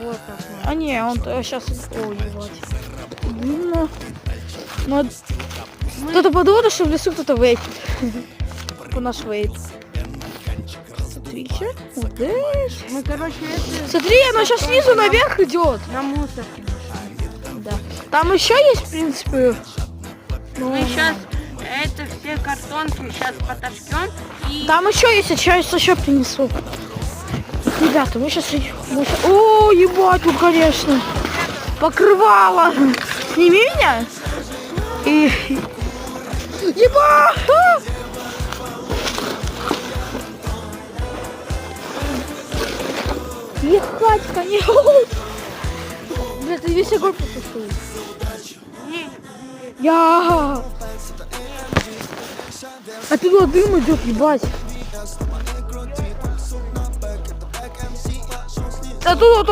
Вот так. А не, он сейчас... Ой, ебать. Длинно. Кто-то подумал, что в лесу кто-то вейпит. По наш вейп. Смотрите. Вот здесь. Мы, короче, это Смотри, оно сейчас снизу наверх идет. на мусорке. Да. Там еще есть, в принципе. Мы сейчас это все картонки сейчас потопчем и... Там еще есть, я сейчас еще принесу. Ребята, мы сейчас... О, ебать, тут, конечно. Покрывало. Сними меня. И... Ебать! Ехать, конечно. Бля, ты весь огонь потушил. Я... Оттуда дым идет, ебать. Оттуда